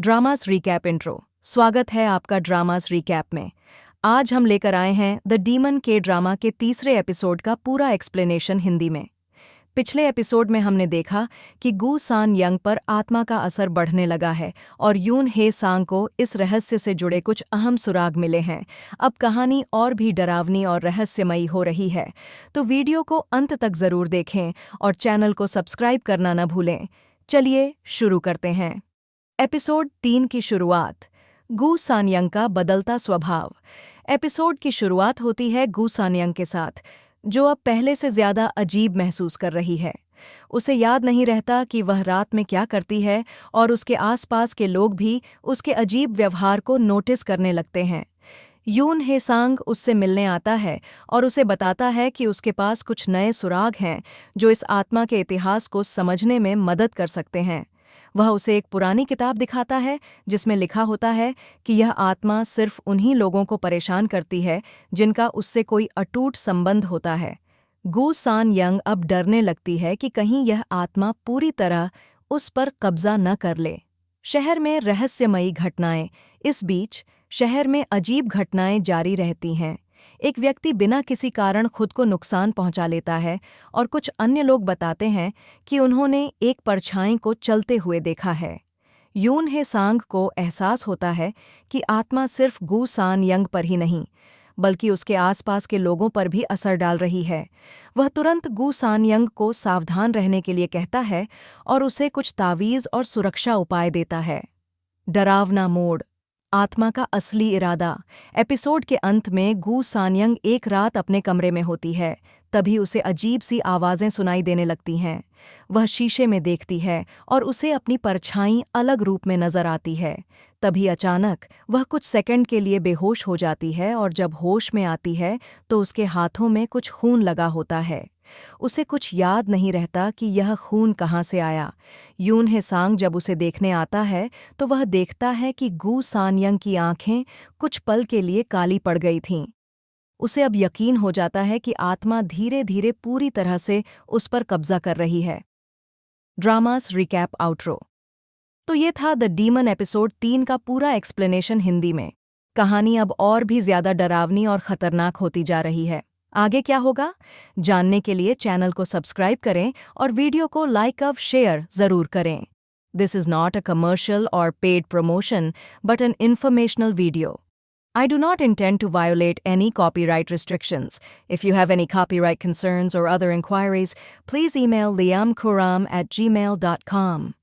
Dramas recap intro. स्वागत है आपका ड्रामास रिकैप में। आज हम लेकर आए हैं द डीमन के ड्रामा के तीसरे एपिसोड का पूरा एक्सप्लेनेशन हिंदी में। पिछले एपिसोड में हमने देखा कि गू सान यंग पर आत्मा का असर बढ़ने लगा है और यून हे सांग को इस रहस्य से जुड़े कुछ अहम सुराग मिले हैं। अब कहानी और भी डरावनी और रहस्यमयी हो रही है, तो वीडियो को अंत तक जरूर देखें और चैनल को सब्सक्राइब करना न भूलें। चलिए शुरू करते हैं। एपिसोड 3 की शुरुआत। गू सानयंग का बदलता स्वभाव। एपिसोड की शुरुआत होती है गू सानयंग के साथ, जो अब पहले से ज्यादा अजीब महसूस कर रही है। उसे याद नहीं रहता कि वह रात में क्या करती है और उसके आसपास के लोग भी उसके अजीब व्यवहार को नोटिस करने लगते हैं। यून हे सांग उससे मिलने आता है और उसे बताता है कि उसके पास कुछ नए सुराग हैं जो इस आत्मा के इतिहास को समझने में मदद कर सकते हैं। वह उसे एक पुरानी किताब दिखाता है जिसमें लिखा होता है कि यह आत्मा सिर्फ उन्हीं लोगों को परेशान करती है जिनका उससे कोई अटूट संबंध होता है। गू सान यंग अब डरने लगती है कि कहीं यह आत्मा पूरी तरह उस पर कब्जा न कर ले। शहर में रहस्यमयी घटनाएं। इस बीच शहर में अजीब घटनाएं जारी रहती हैं। एक व्यक्ति बिना किसी कारण खुद को नुकसान पहुंचा लेता है और कुछ अन्य लोग बताते हैं कि उन्होंने एक परछाई को चलते हुए देखा है। यून हे सांग को एहसास होता है कि आत्मा सिर्फ गू सान यंग पर ही नहीं बल्कि उसके आसपास के लोगों पर भी असर डाल रही है। वह तुरंत गू सान यंग को सावधान रहने के लिए कहता है और उसे कुछ तावीज़ और सुरक्षा उपाय देता है। डरावना मोड़। आत्मा का असली इरादा। एपिसोड के अंत में गू सानयंग एक रात अपने कमरे में होती है, तभी उसे अजीब सी आवाज़ें सुनाई देने लगती हैं। वह शीशे में देखती है और उसे अपनी परछाई अलग रूप में नजर आती है। तभी अचानक वह कुछ सेकंड के लिए बेहोश हो जाती है और जब होश में आती है तो उसके हाथों में कुछ खून लगा होता है। उसे कुछ याद नहीं रहता कि यह खून कहाँ से आया। यून हे सांग जब उसे देखने आता है तो वह देखता है कि गू सानयंग की आंखें कुछ पल के लिए काली पड़ गई थीं। उसे अब यकीन हो जाता है कि आत्मा धीरे धीरे पूरी तरह से उस पर कब्जा कर रही है। Dramas recap outro. तो ये था द डीमन एपिसोड 3 का पूरा एक्सप्लेनेशन हिंदी में। कहानी अब और भी ज्यादा डरावनी और खतरनाक होती जा रही है। आगे क्या होगा जानने के लिए चैनल को सब्सक्राइब करें और वीडियो को लाइक और शेयर जरूर करें। This is not a commercial और paid promotion but an informational video. I do not intend to violate any copyright restrictions. If you have any copyright concerns or other inquiries, please email liamkuram@gmail.com.